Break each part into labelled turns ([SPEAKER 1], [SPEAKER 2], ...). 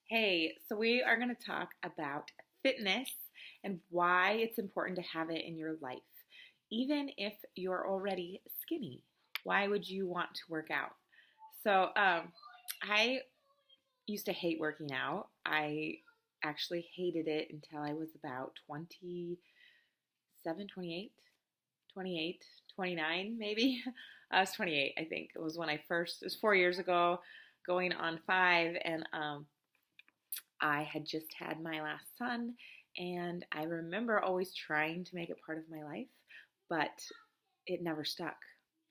[SPEAKER 1] Hey, so we are going to talk about fitness and why it's important to have it in your life. Even if you're already skinny, why would you want to work out? I used to hate working out. I actually hated it until I was about 27, 28, 28, 29, maybe. I was 28, I think. It was when it was 4 years ago, going on five, and I had just had my last son, and I remember always trying to make it part of my life, but it never stuck.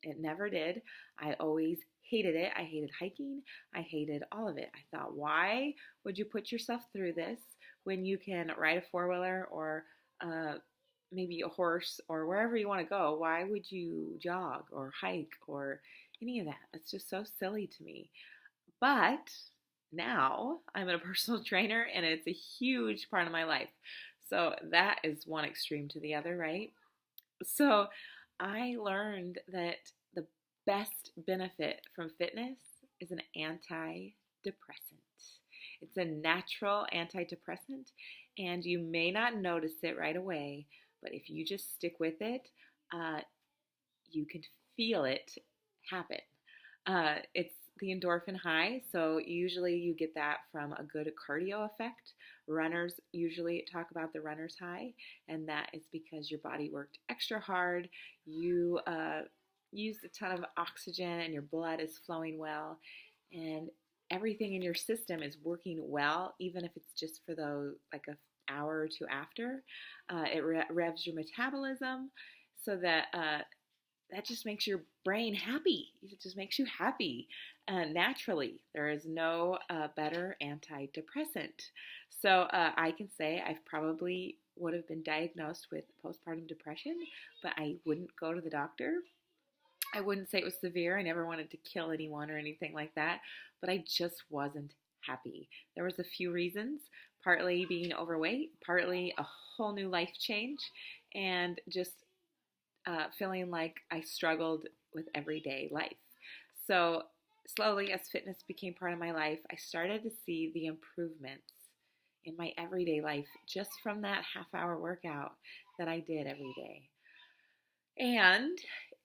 [SPEAKER 1] It never did. I always hated it. I hated hiking. I hated all of it. I thought, why would you put yourself through this when you can ride a four-wheeler or uh, maybe a horse or wherever you want to go? Why would you jog or hike or any of that? It's just so silly to me. But now I'm a personal trainer and it's a huge part of my life. So that is one extreme to the other, right? So I learned that the best benefit from fitness is an antidepressant. It's a natural antidepressant, and you may not notice it right away, but if you just stick with it, uh, you can feel it happen. It's the endorphin high, so usually you get that from a good cardio effect. Runners usually talk about the runner's high, and that is because your body worked extra hard. You used a ton of oxygen, and your blood is flowing well, and everything in your system is working well, even if it's just for the like a hour or two after. It revs your metabolism so that that just makes your brain happy. It just makes you happy naturally. There is no better antidepressant. So I can say I've probably would have been diagnosed with postpartum depression, but I wouldn't go to the doctor. I wouldn't say it was severe. I never wanted to kill anyone or anything like that, but I just wasn't happy. There was a few reasons, partly being overweight, partly a whole new life change, and just feeling like I struggled with everyday life. So, slowly, as fitness became part of my life, I started to see the improvements in my everyday life just from that half hour workout that I did every day. And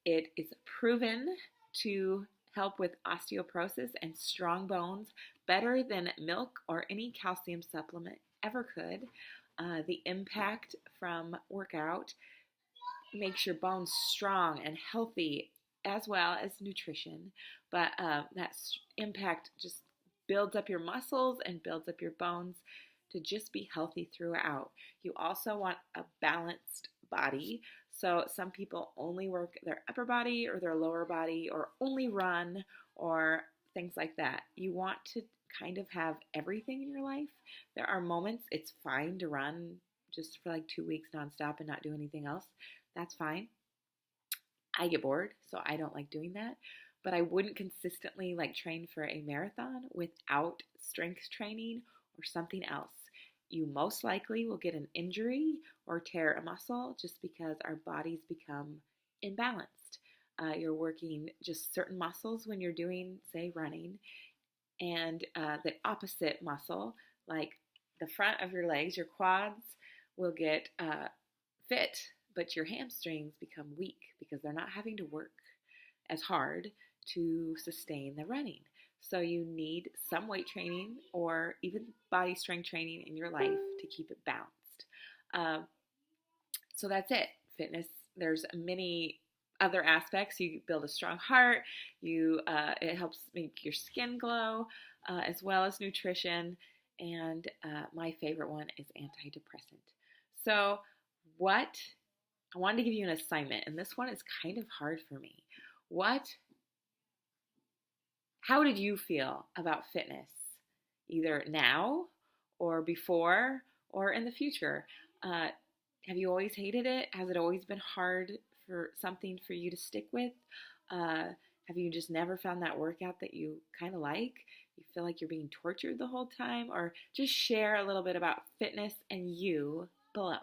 [SPEAKER 1] it is proven to help with osteoporosis and strong bones better than milk or any calcium supplement ever could. The impact from workout makes your bones strong and healthy as well as nutrition. But that impact just builds up your muscles and builds up your bones to just be healthy throughout. You also want a balanced body. So some people only work their upper body or their lower body or only run or things like that. You want to kind of have everything in your life. There are moments it's fine to run just for like 2 weeks nonstop and not do anything else. That's fine. I get bored, so I don't like doing that. But I wouldn't consistently like train for a marathon without strength training or something else. You most likely will get an injury or tear a muscle just because our bodies become imbalanced. You're working just certain muscles when you're doing, say, running, and the opposite muscle, like the front of your legs, your quads, will get fit, but your hamstrings become weak because they're not having to work as hard to sustain the running. So you need some weight training or even body strength training in your life to keep it balanced. Um, so that's it. Fitness. There's many other aspects. You build a strong heart. It helps make your skin glow, as well as nutrition. And my favorite one is antidepressant. So what I wanted to give you an assignment, and this one is kind of hard for me. How did you feel about fitness, either now or before or in the future? Uh, have you always hated it? Has it always been hard for something for you to stick with? Have you just never found that workout that you kind of like? You feel like you're being tortured the whole time? Or just share a little bit about fitness and you below.